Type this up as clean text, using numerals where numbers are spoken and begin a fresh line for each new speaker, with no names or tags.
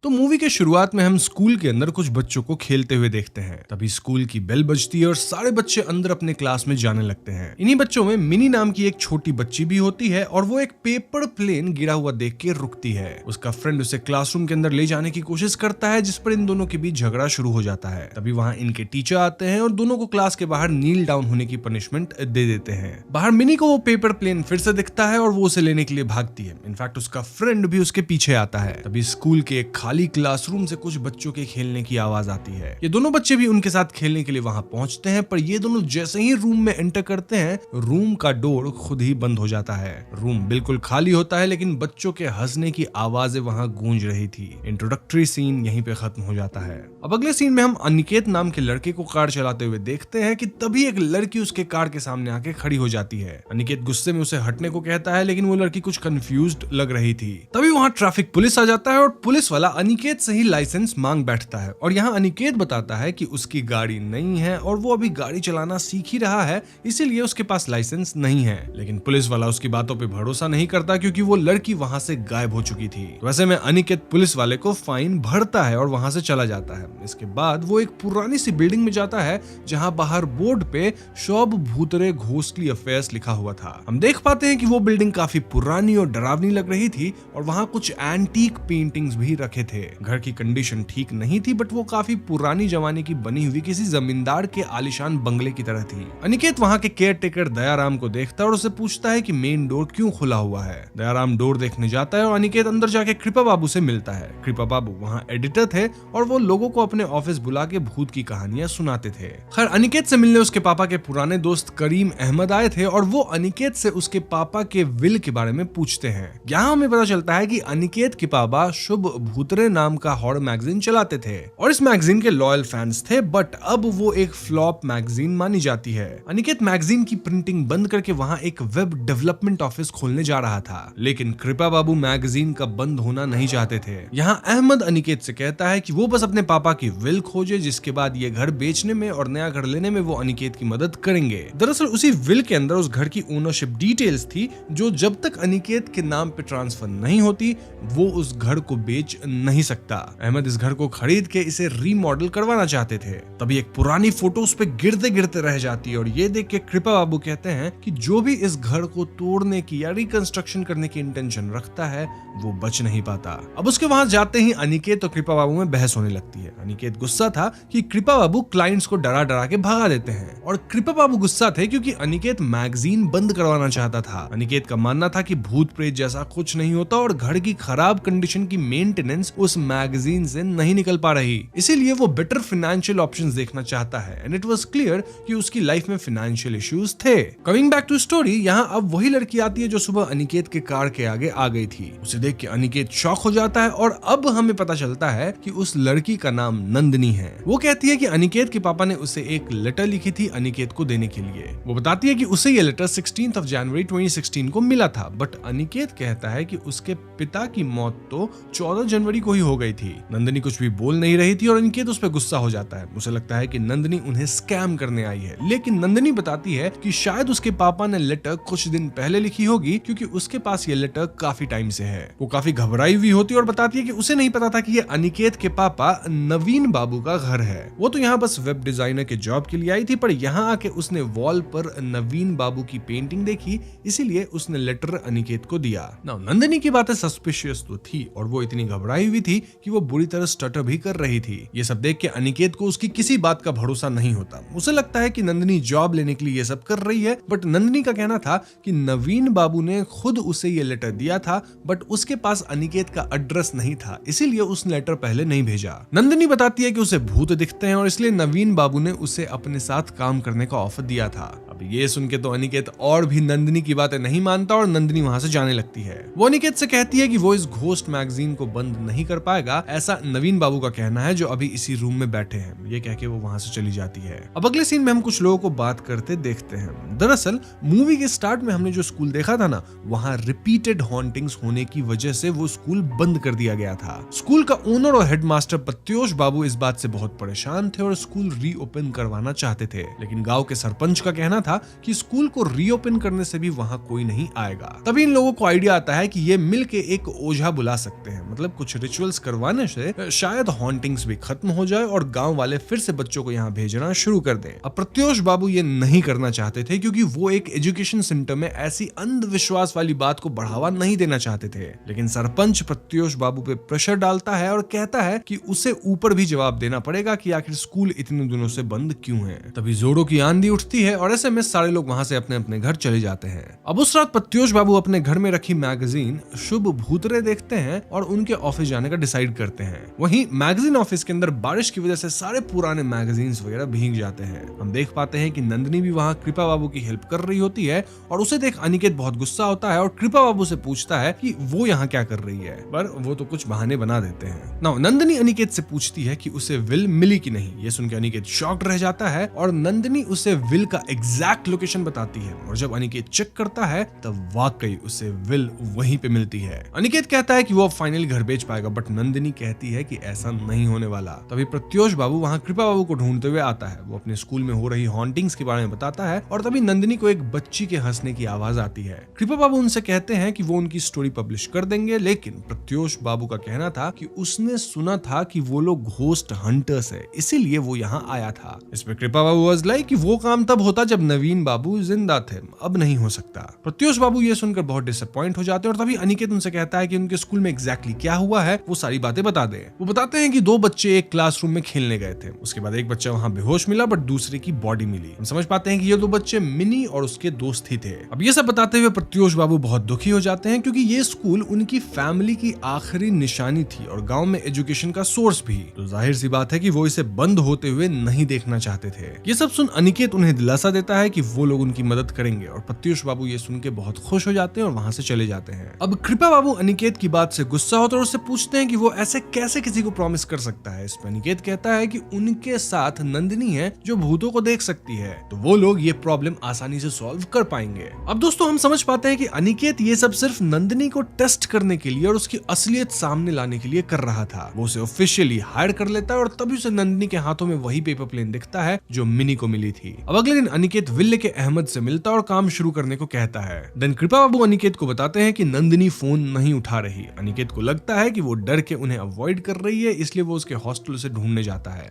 तो मूवी के शुरुआत में हम स्कूल के अंदर कुछ बच्चों को खेलते हुए देखते हैं। तभी स्कूल की बेल बजती है और सारे बच्चे अंदर अपने क्लास में जाने लगते हैं। इन्हीं बच्चों में मिनी नाम की एक छोटी बच्ची भी होती है और वो एक पेपर प्लेन गिरा हुआ देख के रुकती है। उसका फ्रेंड उसे क्लासरूम के अंदर ले जाने की कोशिश करता है, जिस पर इन दोनों के बीच झगड़ा शुरू हो जाता है। तभी वहाँ इनके टीचर आते हैं और दोनों को क्लास के बाहर नील डाउन होने की पनिशमेंट दे देते हैं। बाहर मिनी को वो पेपर प्लेन फिर से दिखता है और वो उसे लेने के लिए भागती है। इनफैक्ट उसका फ्रेंड भी उसके पीछे आता है। तभी स्कूल के एक खाली क्लासरूम से कुछ बच्चों के खेलने की आवाज आती है। ये दोनों बच्चे भी उनके साथ खेलने के लिए वहां पहुंचते हैं, पर ये दोनों जैसे ही रूम में एंटर करते हैं, रूम का डोर खुद ही बंद हो जाता है। रूम बिल्कुल खाली होता है, लेकिन बच्चों के हंसने की आवाजें वहां गूंज रही थी। इंट्रोडक्टरी सीन यहीं पे खत्म हो जाता है। अब अगले सीन में हम अनिकेत नाम के लड़के को कार चलाते हुए देखते हैं कि तभी एक लड़की उसके कार के सामने आके खड़ी हो जाती है। अनिकेत गुस्से में उसे हटने को कहता है, लेकिन वो लड़की कुछ कंफ्यूज्ड लग रही थी। तभी वहां ट्रैफिक पुलिस आ जाता है और पुलिस वाला अनिकेत से ही लाइसेंस मांग बैठता है। और यहाँ अनिकेत बताता है कि उसकी गाड़ी नहीं है और वो अभी गाड़ी चलाना सीख ही रहा है, इसीलिए उसके पास लाइसेंस नहीं है। लेकिन पुलिस वाला उसकी बातों पे भरोसा नहीं करता, क्योंकि वो लड़की वहां से गायब हो चुकी थी। वैसे में अनिकेत पुलिस वाले को फाइन भरता है और वहां से चला जाता है। इसके बाद वो एक पुरानी सी बिल्डिंग में जाता है, जहां बाहर बोर्ड पे शोभ भूतरे घोस्टली अफेयर्स लिखा हुआ था। हम देख पाते हैं कि वो बिल्डिंग काफी पुरानी और डरावनी लग रही थी और वहां कुछ एंटीक पेंटिंग्स भी रखे थे। घर की कंडीशन ठीक नहीं थी, बट वो काफी पुरानी जमाने की बनी हुई किसी जमींदार के आलीशान बंगले की तरह थी। अनिकेत वहां के केयर टेकर दयाराम को देखता है और उससे पूछता है कि मेन डोर क्यों खुला हुआ है। दयाराम डोर देखने जाता है और अनिकेत अंदर जाके कृपा बाबू से मिलता है। कृपा बाबू वहां एडिटर थे और वो लोगों को अपने ऑफिस बुला के भूत की कहानियां सुनाते थे। खैर, अनिकेत से मिलने उसके पापा के पुराने दोस्त करीम अहमद आए थे और वो अनिकेत से उसके पापा के विल के बारे में पूछते हैं। यहाँ हमें पता चलता है कि अनिकेत के पापा शुभ भूतरे नाम का हॉरर मैगजीन चलाते थे और इस मैगजीन के लॉयल फैंस थे, बट अब वो एक फ्लॉप मैगजीन मानी जाती है। अनिकेत मैगजीन की प्रिंटिंग बंद करके वहां एक वेब डेवलपमेंट ऑफिस खोलने जा रहा था, लेकिन कृपा बाबू मैगजीन का बंद होना नहीं चाहते थे। यहाँ अहमद अनिकेत से कहता है कि वो बस अपने पापा की विल खोजे, जिसके बाद ये घर बेचने में और नया घर लेने में वो अनिकेत की मदद करेंगे। दरअसल उसी विल के अंदर उस घर की ओनरशिप डिटेल्स थी, जो जब तक अनिकेत के नाम पे ट्रांसफर नहीं होती वो उस घर को बेच नहीं सकता। अहमद इस घर को खरीद के इसे रीमॉडल करवाना चाहते थे। तभी एक पुरानी फोटो उस पे गिरते गिरते रह जाती है और ये देख के कृपा बाबू कहते हैं कि जो भी इस घर को तोड़ने की या रिकंस्ट्रक्शन करने की इंटेंशन रखता है वो बच नहीं पाता। अब उसके वहां जाते ही अनिकेत और कृपा बाबू में बहस होने लगती है। अनिकेत गुस्सा था कि कृपा बाबू क्लाइंट्स को डरा डरा के भगा देते हैं और कृपा बाबू गुस्सा थे क्योंकि अनिकेत मैगजीन बंद करवाना चाहता था। अनिकेत का मानना था कि भूत प्रेत जैसा कुछ नहीं होता और घर की खराब कंडीशन की मेंटेनेंस उस मैगजीन से नहीं निकल पा रही, इसीलिए वो बेटर फाइनेंशियल ऑप्शंस देखना चाहता है। एंड इट वाज क्लियर कि उसकी लाइफ में फाइनेंशियल इश्यूज थे। कमिंग बैक टू स्टोरी, यहाँ अब वही लड़की आती है जो सुबह अनिकेत के कार के आगे आ गई थी। उसे देख के अनिकेत शॉक हो जाता है और अब हमें पता चलता है कि उस लड़की का नाम नंदनी है। वो कहती है कि अनिकेत के पापा ने उसे एक लेटर लिखी थी अनिकेत को देने के लिए। वो बताती है कि उसे ये लेटर 16 जनवरी 2016 को मिला था, बट अनिकेत कहता है कि उसके पिता की मौत तो 14 जनवरी को ही हो गई थी। नंदनी कुछ भी बोल नहीं रही थी और अनिकेत उस पर गुस्सा हो जाता है। उसे लगता है कि नंदनी उन्हें स्कैम करने आई है, लेकिन नंदनी बताती है कि शायद उसके पापा ने लेटर कुछ दिन पहले लिखी होगी, क्योंकि उसके पास ये लेटर काफी टाइम से है। वो काफी घबराई हुई होती है और बताती है कि उसे नहीं पता था कि ये अनिकेत के पापा नवीन बाबू का घर है। वो तो यहाँ बस वेब डिजाइनर के जॉब के लिए आई थी, पर यहाँ आके उसने वॉल पर नवीन बाबू की पेंटिंग देखी, इसीलिए उसने लेटर अनिकेत को दिया। नंदनी की बातें सस्पिशियस तो थी और वो इतनी घबराई हुई थी कि वो बुरी तरह स्टटर भी कर रही थी। ये सब देख के अनिकेत को उसकी किसी बात का भरोसा नहीं होता। उसे लगता है कि नंदनी जॉब लेने के लिए ये सब कर रही है, बट नंदनी का कहना था कि नवीन बाबू ने खुद उसे ये लेटर दिया था, बट उसके पास अनिकेत का एड्रेस नहीं था, इसीलिए उसने लेटर पहले नहीं भेजा। नंदनी बताती है कि उसे भूत दिखते हैं और इसलिए नवीन बाबू ने उसे अपने साथ काम करने का ऑफर दिया था। अब ये सुन के तो अनिकेत और भी नंदनी की बातें नहीं मानता और नंदनी वहां से जाने लगती है। वो अनिकेत से कहती है कि वो इस घोस्ट मैगजीन को बंद नहीं कर पाएगा, ऐसा नवीन बाबू का कहना है जो अभी इसी रूम में बैठे हैं। ये कह के वो वहां से चली जाती है। अब अगले सीन में हम कुछ लोगों को बात करते देखते हैं। दरअसल मूवी के स्टार्ट में हमने जो स्कूल देखा था ना, वहां रिपीटेड हॉन्टिंग्स होने की वजह से वो स्कूल बंद कर दिया गया था। स्कूल का ओनर और हेडमास्टर पत्योश बाबू इस बात से बहुत परेशान थे और स्कूल रीओपन करवाना चाहते थे, लेकिन गांव के सरपंच का कहना था कि स्कूल को रीओपन करने से भी वहां कोई नहीं आएगा। तभी इन लोगों को आइडिया आता है कि ये मिल के एक ओझा बुला सकते हैं, मतलब कुछ रिचुअल्स करवाने से शायद हॉन्टिंग्स भी खत्म हो जाए और गांव वाले फिर से बच्चों को यहाँ भेजना शुरू कर दें। अब प्रत्योष बाबू ये नहीं करना चाहते थे क्योंकि वो एक एजुकेशन सेंटर में ऐसी अंधविश्वास वाली बात को बढ़ावा नहीं देना चाहते थे, लेकिन सरपंच प्रत्योष बाबू पे प्रेशर डालता है और कहता है कि उसे ऊपर भी जवाब देना पड़ेगा कि आखिर स्कूल इतने दिनों से बंद क्यों है। तभी जोड़ों की आंधी उठती है और ऐसे में सारे लोग वहां से अपने अपने घर चले जाते हैं। अब उस रात प्रत्योष बाबू अपने घर में रखी मैगजीन शुभ भूतरे देखते हैं और उनके ऑफिस जाने का डिसाइड करते हैं। वहीं मैगजीन ऑफिस के अंदर बारिश की वजह से सारे पुराने मैगजीन्स वगैरह भीग जाते हैं। हम देख पाते हैं कि नंदिनी भी वहां कृपा बाबू की हेल्प कर रही होती है और उसे देख अनिकेत बहुत गुस्सा होता है और कृपा बाबू से पूछता है कि वो यहाँ क्या कर रही है, पर वो तो कुछ बहाने बना देते हैं। नाउ नंदिनी अनिकेत से पूछती है कि उसे विल मिली कि नहीं। ये सुनकर अनिकेत शॉक्ड रह जाता है और नंदिनी उसे विल का एग्जैक्ट लोकेशन बताती है और जब अनिकेत चेक करता है तब वाकई उसे विल वहीं पे मिलती है। अनिकेत कहता है कि वो अब फाइनली घर बेच पाएगा, बट नंदिनी कहती है कि ऐसा नहीं होने वाला। तभी प्रत्योष बाबू वहाँ कृपा बाबू को ढूंढते हुए आता है। वो अपने स्कूल में हो रही हॉन्टिंग्स के बारे में बताता है और तभी नंदिनी को एक बच्ची के हंसने की आवाज आती है। कृपा बाबू उनसे कहते हैं कि वो उनकी स्टोरी पब्लिश कर देंगे, लेकिन प्रत्योष बाबू का कहना था कि उसने सुना था कि वो लोग घोस्ट हंटर्स है, इसीलिए वो यहाँ आया था। इस पे कृपा बाबू वाज लाइक कि वो काम तब होता जब नवीन बाबू जिंदा थे, अब नहीं हो सकता। प्रत्योष बाबू ये सुनकर बहुत डिसअपॉइंट हो जाते हैं और तभी अनिकेत उनसे कहता है कि उनके स्कूल में एग्जैक्टली क्या हुआ है वो सारी बातें बता दे। वो बताते हैं कि दो बच्चे एक क्लासरूम में खेलने गए थे, उसके बाद एक बच्चा वहाँ बेहोश मिला बट दूसरे की बॉडी मिली। हम समझ पाते हैं कि ये दो बच्चे मिनी और उसके दोस्त ही थे। अब ये सब बताते हुए प्रत्योष बाबू बहुत दुखी हो जाते हैं क्योंकि ये स्कूल उनकी फैमिली की आखिरी निशानी थी और गांव में एजुकेशन का सोर्स भी, तो जाहिर सी बात है कि वो इसे बंद होते हुए नहीं देखना चाहते थे। ये सब सुन अनिकेत उन्हें दिलासा देता है कि वो लोग उनकी मदद करेंगे और प्रत्योष बाबू ये सुन के बहुत खुश हो जाते हैं और वहां से चले जाते हैं। अब कृपा बाबू अनिकेत की बात से गुस्सा होते हैं और उससे पूछते हैं कि वो ऐसे कैसे किसी को प्रॉमिस कर सकता है। इस पर अनिकेत कहता है कि उनके साथ नंदिनी है जो भूतों को देख सकती है, तो वो लोग ये प्रॉब्लम आसानी से सॉल्व कर पाएंगे। अब दोस्तों हम समझ पाते हैं कि अनिकेत ये सब सिर्फ नंदिनी को टेस्ट करने के लिए और उसकी असलियत सामने लाने के लिए कर रहा था। वो उसे ऑफिशियली हायर कर लेता है और तभी उसे नंदिनी के हाथों में वही पेपर प्लेन दिखता है जो मिनी को मिली थी। अब अगले दिन अनिकेत विल्ले के अहमद से मिलता और काम शुरू करने को कहता है। देन कृपा बाबू अनिकेत को बताते हैं कि नंदिनी फोन नहीं उठा रही। अनिकेत को लगता है कि वो डर के उन्हें अवॉइड कर रही है, इसलिए वो उसके हॉस्टल से ढूंढने जाता है।